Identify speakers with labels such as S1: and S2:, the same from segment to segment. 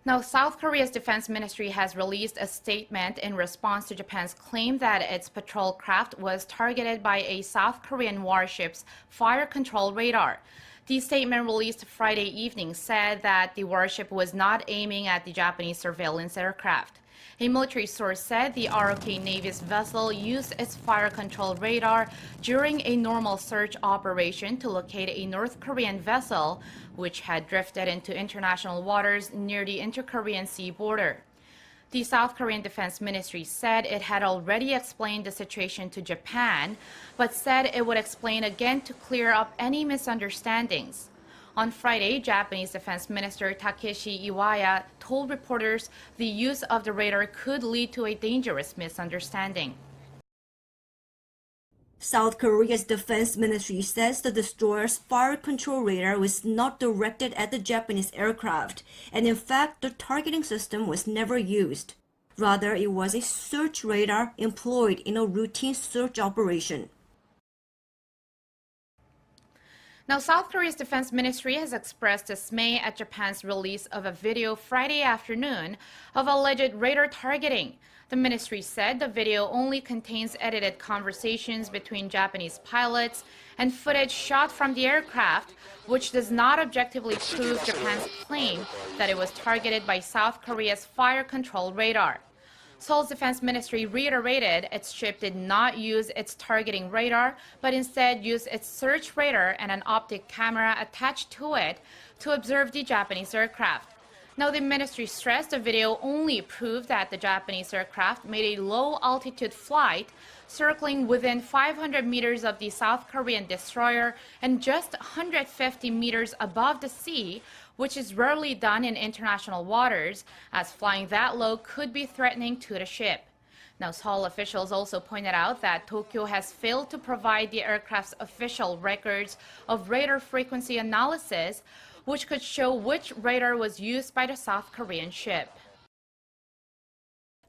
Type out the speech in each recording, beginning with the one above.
S1: Now, South Korea's defense ministry has released a statement in response to Japan's claim that its patrol craft was targeted by a South Korean warship's fire control radar. The statement released Friday evening said that the warship was not aiming at the Japanese surveillance aircraft. A military source said the ROK Navy's vessel used its fire control radar during a normal search operation to locate a North Korean vessel which had drifted into international waters near the inter-Korean sea border. The South Korean Defense Ministry said it had already explained the situation to Japan, but said it would explain again to clear up any misunderstandings. On Friday, Japanese Defense Minister Takeshi Iwaya told reporters the use of the radar could lead to a dangerous misunderstanding.
S2: South Korea's defense ministry says the destroyer's fire control radar was not directed at the Japanese aircraft, and in fact, the targeting system was never used. Rather, it was a search radar employed in a routine search operation.
S1: Now, South Korea's defense ministry has expressed dismay at Japan's release of a video Friday afternoon of alleged radar targeting. The ministry said the video only contains edited conversations between Japanese pilots and footage shot from the aircraft, which does not objectively prove Japan's claim that it was targeted by South Korea's fire control radar. Seoul's defense ministry reiterated its ship did not use its targeting radar, but instead used its search radar and an optic camera attached to it to observe the Japanese aircraft. Now, the ministry stressed the video only proved that the Japanese aircraft made a low-altitude flight, circling within 500 meters of the South Korean destroyer and just 150 meters above the sea, which is rarely done in international waters, as flying that low could be threatening to the ship. Now, Seoul officials also pointed out that Tokyo has failed to provide the aircraft's official records of radar frequency analysis, which could show which radar was used by the South Korean ship.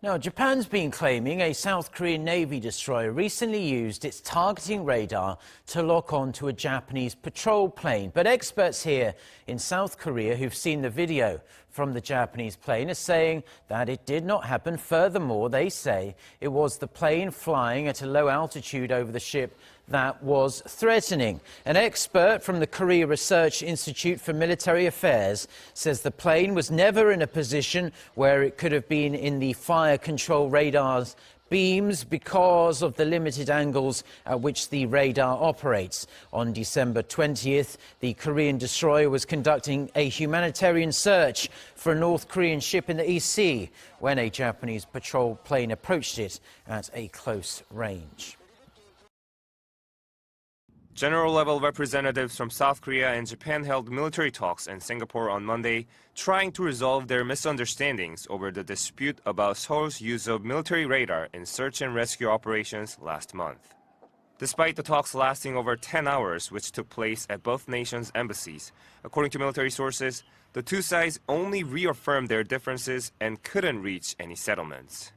S3: Now, Japan's been claiming a South Korean Navy destroyer recently used its targeting radar to lock on to a Japanese patrol plane. But experts here in South Korea who've seen the video from the Japanese plane are saying that it did not happen. Furthermore, they say it was the plane flying at a low altitude over the ship that was threatening. An expert from the Korea Research Institute for Military Affairs says the plane was never in a position where it could have been in the fire control radar's beams because of the limited angles at which the radar operates. On December 20th, the Korean destroyer was conducting a humanitarian search for a North Korean ship in the East Sea when a Japanese patrol plane approached it at a close range.
S4: General-level representatives from South Korea and Japan held military talks in Singapore on Monday, trying to resolve their misunderstandings over the dispute about Seoul's use of military radar in search and rescue operations last month. Despite the talks lasting over 10 hours, which took place at both nations' embassies, according to military sources, the two sides only reaffirmed their differences and couldn't reach any settlements.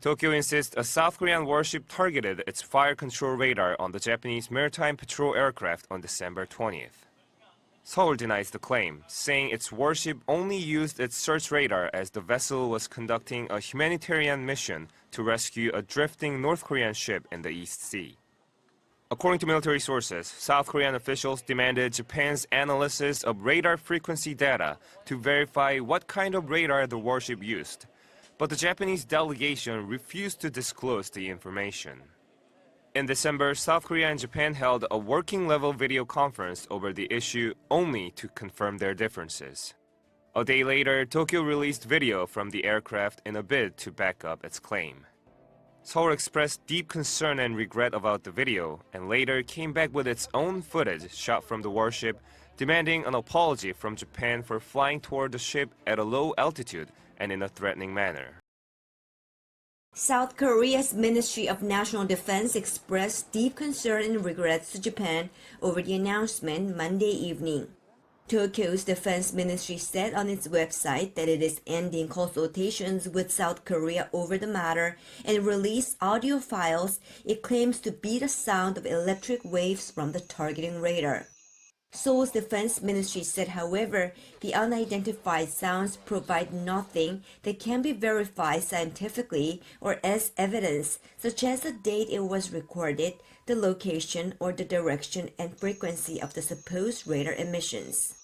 S4: Tokyo insists a South Korean warship targeted its fire control radar on the Japanese maritime patrol aircraft on December 20th. Seoul denies the claim, saying its warship only used its search radar as the vessel was conducting a humanitarian mission to rescue a drifting North Korean ship in the East Sea. According to military sources, South Korean officials demanded Japan's analysis of radar frequency data to verify what kind of radar the warship used. But the Japanese delegation refused to disclose the information. In December, South Korea and Japan held a working-level video conference over the issue only to confirm their differences. A day later, Tokyo released video from the aircraft in a bid to back up its claim. Seoul expressed deep concern and regret about the video, and later came back with its own footage shot from the warship, demanding an apology from Japan for flying toward the ship at a low altitude and in a threatening manner.
S2: South Korea's Ministry of National Defense expressed deep concern and regrets to Japan over the announcement Monday evening. Tokyo's defense ministry said on its website that it is ending consultations with South Korea over the matter and released audio files it claims to be the sound of electric waves from the targeting radar. Seoul's defense ministry said, however, the unidentified sounds provide nothing that can be verified scientifically or as evidence, such as the date it was recorded, the location, or the direction and frequency of the supposed radar emissions.